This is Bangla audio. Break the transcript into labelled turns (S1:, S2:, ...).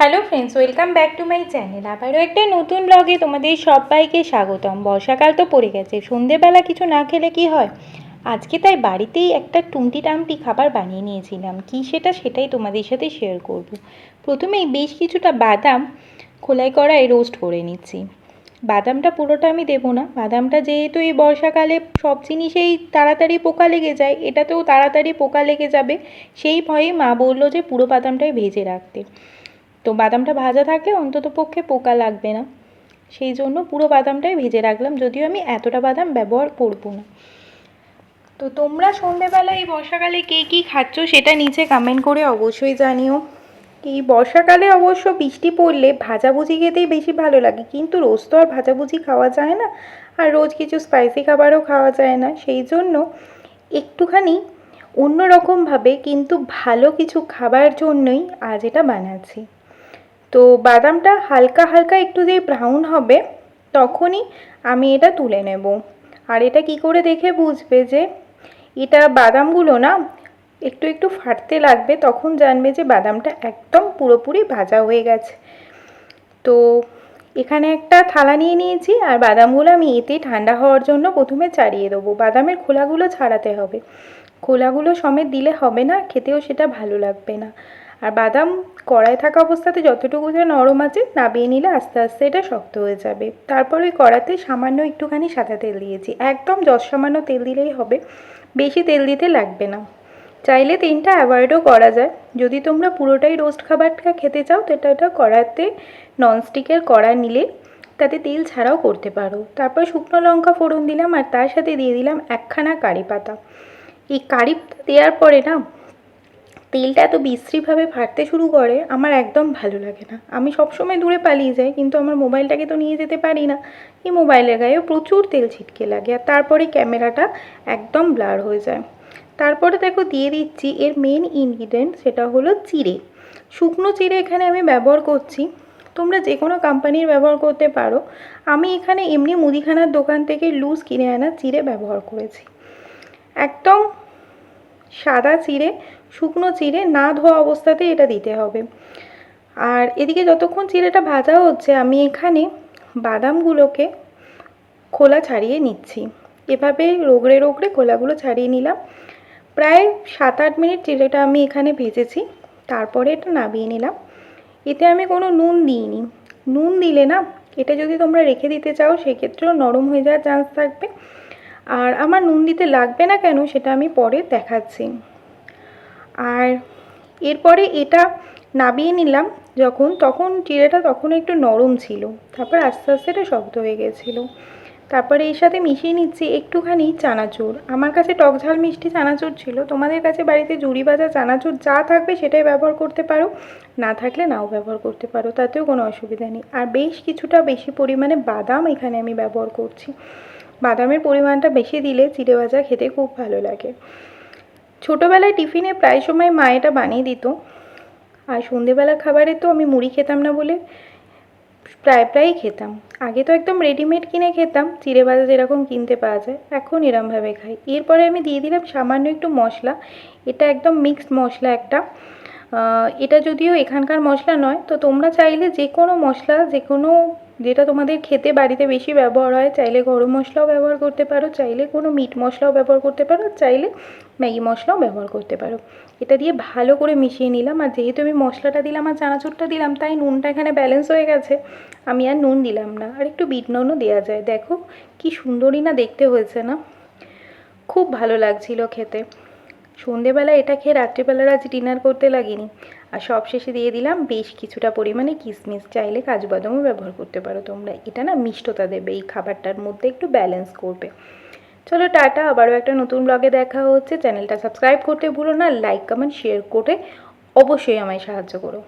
S1: Hello friends, welcome back to my channel. আবারও একটা নতুন ব্লগে তোমাদের সবাইকে স্বাগতম। বর্ষাকাল তো পড়ে গেছে, সন্ধেবেলা কিছু না খেলে কি হয়। আজকে তাই বাড়িতেই একটা টুমটি টামটি খাবার বানিয়ে নিয়েছিলাম। কি সেটাই তোমাদের সাথে শেয়ার করব। প্রথমেই বেশ কিছুটা বাদাম খোলাই কড়াই রোস্ট করে নিচ্ছি। বাদামটা পুরোটা আমি দেবো না, বাদামটা যেহেতু এই বর্ষাকালে সব জিনিসেই তাড়াতাড়ি পোকা লেগে যায়, এটাতেও তাড়াতাড়ি পোকা লেগে যাবে, সেই ভয়ে মা বললো যে পুরো বাদামটাই ভেজে রাখতে। তো বাদামটা ভাজা থাকলে অন্তত পক্ষে পোকা লাগবে না, সেই জন্য পুরো বাদামটাই ভেজে রাখলাম, যদিও আমি এতটা বাদাম ব্যবহার করব না। তো তোমরা সন্ধেবেলা এই বর্ষাকালে কে কী খাচ্ছ সেটা নিচে কমেন্ট করে অবশ্যই জানিও। এই বর্ষাকালে অবশ্য বৃষ্টি পড়লে ভাজাভুজি খেতেই বেশি ভালো লাগে, কিন্তু রোজ তো আর ভাজাভুজি খাওয়া যায় না, আর রোজ কিছু স্পাইসি খাবারও খাওয়া যায় না, সেই জন্য একটুখানি অন্যরকমভাবে কিন্তু ভালো কিছু খাবার জন্যই আজ এটা বানাচ্ছি। তো বাদামটা হালকা হালকা একটু যেই ব্রাউন হবে তখনই আমি এটা তুলে নেব। আর এটা কি করে দেখে বুঝবে যে এটা বাদামগুলো না একটু একটু ফাটতে লাগবে, তখন জানবে যে বাদামটা একদম পুরোপুরি ভাজা হয়ে গেছে। তো এখানে একটা থালা নিয়ে নিয়েছি, আর বাদামগুলো আমি এতে ঠান্ডা হওয়ার জন্য প্রথমে ছাড়িয়ে দেবো। বাদামের খোলাগুলো ছাড়াতে হবে, খোলাগুলো সমেত দিলে হবে না, খেতেও সেটা ভালো লাগবে না। আর বাদাম কড়াই থাকা অবস্থাতে যতটুকু যে নরম আছে নাবিয়ে নিলে আস্তে আস্তে এটা শক্ত হয়ে যাবে। তারপর ওই কড়াতে সামান্য একটুখানি সাদা তেল দিয়েছি, একদম সামান্য তেল দিলেই হবে, বেশি তেল দিতে লাগবে না। চাইলে তেলটা অ্যাভয়েডও করা যায়, যদি তোমরা পুরোটাই রোস্ট খাবারটা খেতে চাও তো এটা কড়াতে ননস্টিকের কড়া নিলে তাতে তেল ছাড়াও করতে পারো। তারপর শুকনো লঙ্কা ফোড়ন দিলাম, আর তার সাথে দিয়ে দিলাম একখানা কারি পাতা। এই কারি পাতা দেওয়ার পরে না তেলটা এত বিশ্রীভাবে ফাটতে শুরু করে, আমার একদম ভালো লাগে না। আমি সবসময় দূরে পালিয়ে যাই, কিন্তু আমার মোবাইলটাকে তো নিয়ে যেতে পারি না, এই মোবাইলের গায়েও প্রচুর তেল ছিটকে লাগে, আর তারপরে ক্যামেরাটা একদম ব্লার হয়ে যায়। তারপরে দেখো দিয়ে দিচ্ছি এর মেন ইনগ্রিডিয়েন্ট, সেটা হলো চিড়ে। শুকনো চিড়ে এখানে আমি ব্যবহার করছি, তোমরা যে কোনো কোম্পানির ব্যবহার করতে পারো। আমি এখানে এমনি মুদিখানার দোকান থেকে লুজ কিনে আনা চিড়ে ব্যবহার করেছি। একদম সাদা চিড়ে, শুকনো চিড়ে, না ধোয়া অবস্থাতে এটা দিতে হবে। আর এদিকে যতক্ষণ চিড়েটা ভাজা হচ্ছে আমি এখানে বাদামগুলোকে খোলা ছাড়িয়ে নিচ্ছি। এভাবে রোগড়ে রোগড়ে খোলাগুলো ছাড়িয়ে নিলাম। প্রায় 7-8 মিনিট চিড়েটা আমি এখানে ভেজেছি, তারপরে এটা নামিয়ে নিলাম। এতে আমি কোনো নুন দিইনি, নুন দিলে না এটা যদি তোমরা রেখে দিতে চাও সেক্ষেত্রেও নরম হয়ে যাওয়ার চান্স থাকবে। আর আমার নুন দিতে লাগবে না কেন সেটা আমি পরে দেখাচ্ছি। আর এরপরে এটা নামিয়ে নিলাম যখন, তখন চিড়েটা তখন একটু নরম ছিল, তারপর আস্তে আস্তে এটা শক্ত হয়ে গেছিলো। তারপরে এর সাথে মিশিয়ে নিচ্ছি একটুখানি চানাচুর। আমার কাছে টক ঝাল মিষ্টি চানাচুর ছিল, তোমাদের কাছে বাড়িতে জুড়ি ভাজা চানাচুর যা থাকবে সেটাই ব্যবহার করতে পারো, না থাকলে নাও ব্যবহার করতে পারো, তাতেও কোনো অসুবিধা নেই। আর বেশ কিছুটা বেশি পরিমাণে বাদাম এখানে আমি ব্যবহার করছি। বাদামের পরিমাণটা বেশি দিলে চিড়ে ভাজা খেতে খুব ভালো লাগে। ছোটোবেলায় টিফিনে প্রায় সময় মা এটা বানিয়ে দিত, আর সন্ধেবেলার খাবারে তো আমি মুড়ি খেতাম না বলে প্রায়ই খেতাম। আগে তো একদম রেডিমেড কিনে খেতাম, চিড়ে ভাজা যেরকম কিনতে পাওয়া যায়, এখন এরমভাবে খাই। এরপরে আমি দিয়ে দিলাম সামান্য একটু মশলা, এটা একদম মিক্সড মশলা একটা। এটা যদিও এখানকার মশলা নয়, তো তোমরা চাইলে যে কোনো মশলা, যে কোনো যেটা তোমাদের খেতে বাড়িতে বেশি ব্যবহার হয়, চাইলে গরম মশলাও ব্যবহার করতে পারো, চাইলে কোনো মিট মশলাও ব্যবহার করতে পারো, চাইলে ম্যাগি মশলাও ব্যবহার করতে পারো। এটা দিয়ে ভালো করে মিশিয়ে নিলাম, আর যেহেতু আমি মশলাটা দিলাম আর চানাচুরটা দিলাম তাই নুনটা এখানে ব্যালেন্স হয়ে গেছে, আমি আর নুন দিলাম না। আর একটু বিট নুনও দেওয়া যায়, দেখো কি সুন্দরই না দেখতে হয়েছে না, খুব ভালো লাগছিল খেতে। সন্ধেবেলা এটা খেয়ে রাত্রিবেলার আজ ডিনার করতে লাগিনি। আর সবশেষে দিয়ে দিলাম বেশ কিছুটা পরিমাণে কিশমিশ, চাইলে কাজু বাদামও ব্যবহার করতে পারো তোমরা, এটা না মিষ্টতা দেবে এই খাবারটার মধ্যে, একটু ব্যালেন্স করবে। চলো টাটা, আবারও একটা নতুন ব্লগে দেখা হচ্ছে। চ্যানেলটা সাবস্ক্রাইব করতে ভুলো না, লাইক কমেন্ট শেয়ার করে অবশ্যই আমায় সাহায্য করো।